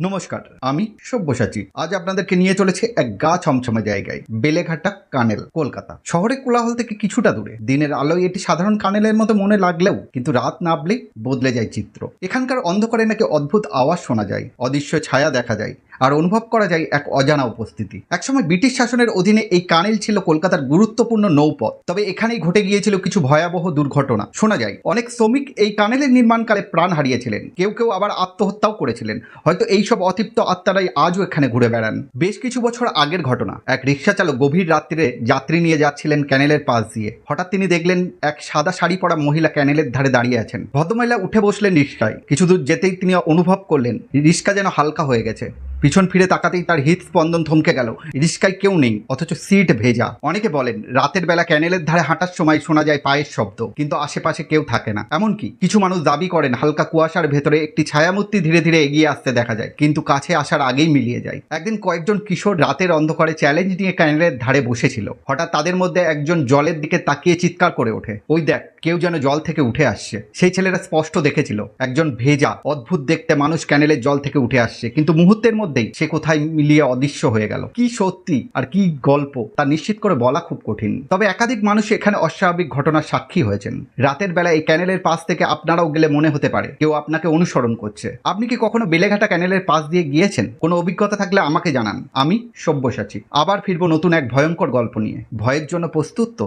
নমস্কার, আমি সব্যসাচী। আজ আপনাদেরকে নিয়ে চলেছে এক গা ছমছমে জায়গায়, বেলেঘাটা কানেল, কলকাতা। শহরের কোলাহল থেকে কিছুটা দূরে। দিনের আলোয় এটি সাধারণ কানেলের মতো মনে লাগলেও কিন্তু রাত নামলেই বদলে যায় চিত্র। এখানকার অন্ধকারে নাকি অদ্ভুত আওয়াজ শোনা যায়, অদৃশ্য ছায়া দেখা যায়, আর অনুভব করা যায় এক অজানা উপস্থিতি। একসময় ব্রিটিশ শাসনের অধীনে এই কানেল ছিল কলকাতার গুরুত্বপূর্ণ নৌপথ। তবে এখানেই ঘটে গিয়েছিল কিছু ভয়াবহ দুর্ঘটনা। শোনা যায় অনেক শ্রমিক এই কানেলের নির্মাণকালে প্রাণ হারিয়েছিলেন, কেউ কেউ আবার আত্মহত্যাও করেছিলেন। হয়তো এইসব অতৃপ্ত আত্মারাই আজও এখানে ঘুরে বেড়ান। বেশ কিছু বছর আগের ঘটনা। এক রিক্সা চালক গভীর রাত্রিরে যাত্রী নিয়ে যাচ্ছিলেন ক্যানেলের পাশ দিয়ে। হঠাৎ তিনি দেখলেন এক সাদা শাড়ি পরা মহিলা ক্যানেলের ধারে দাঁড়িয়ে আছেন। ভদ্রমহিলা উঠে বসলেন রিক্সায়। কিছু দূর যেতেই তিনি অনুভব করলেন রিক্সা যেন হালকা হয়ে গেছে। পিছন ফিরে তাকাতেই তার হৃদস্পন্দন থমকে গেল। রিক্সায় কেউ নেই, অথচ সিট ভেজা। অনেকে বলেন রাতের বেলা ক্যানেলের ধারে হাঁটার সময় শোনা যায় পায়ের শব্দ, কিন্তু আশেপাশে কেউ থাকে না। এমনকি কিছু মানুষ দাবি করেন হালকা কুয়াশার ভেতরে একটি ছায়ামূর্তি ধীরে ধীরে এগিয়ে আসতে দেখা যায়, কিন্তু কাছে আসার আগেই মিলিয়ে যায়। একদিন কয়েকজন কিশোর রাতের অন্ধকারে চ্যালেঞ্জ নিয়ে ক্যানেলের ধারে বসেছিল। হঠাৎ তাদের মধ্যে একজন জলের দিকে তাকিয়ে চিৎকার করে ওঠে, ওই দেখ, কেউ যেন জল থেকে উঠে আসছে। সেই ছেলেরা স্পষ্ট দেখেছিল একজন ভেজা অদ্ভুত দেখতে মানুষ ক্যানেলের জল থেকে উঠে আসছে, কিন্তু মুহূর্তের মধ্যেই সে কোথায় মিলিয়ে অদৃশ্য হয়ে গেল। কি সত্যি আর কি গল্প তা নিশ্চিত করে বলা খুব কঠিন। তবে একাধিক মানুষ এখানে অস্বাভাবিক ঘটনার সাক্ষী হয়েছেন। রাতের বেলা এই ক্যানেলের পাশ থেকে আপনারাও গেলে মনে হতে পারে কেউ আপনাকে অনুসরণ করছে। আপনি কি কখনো বেলেঘাটা ক্যানেলের পাশ দিয়ে গিয়েছেন? কোনো অভিজ্ঞতা থাকলে আমাকে জানান। আমি সব্যসাচী। আবার ফিরবো নতুন এক ভয়ঙ্কর গল্প নিয়ে। ভয়ের জন্য প্রস্তুত তো?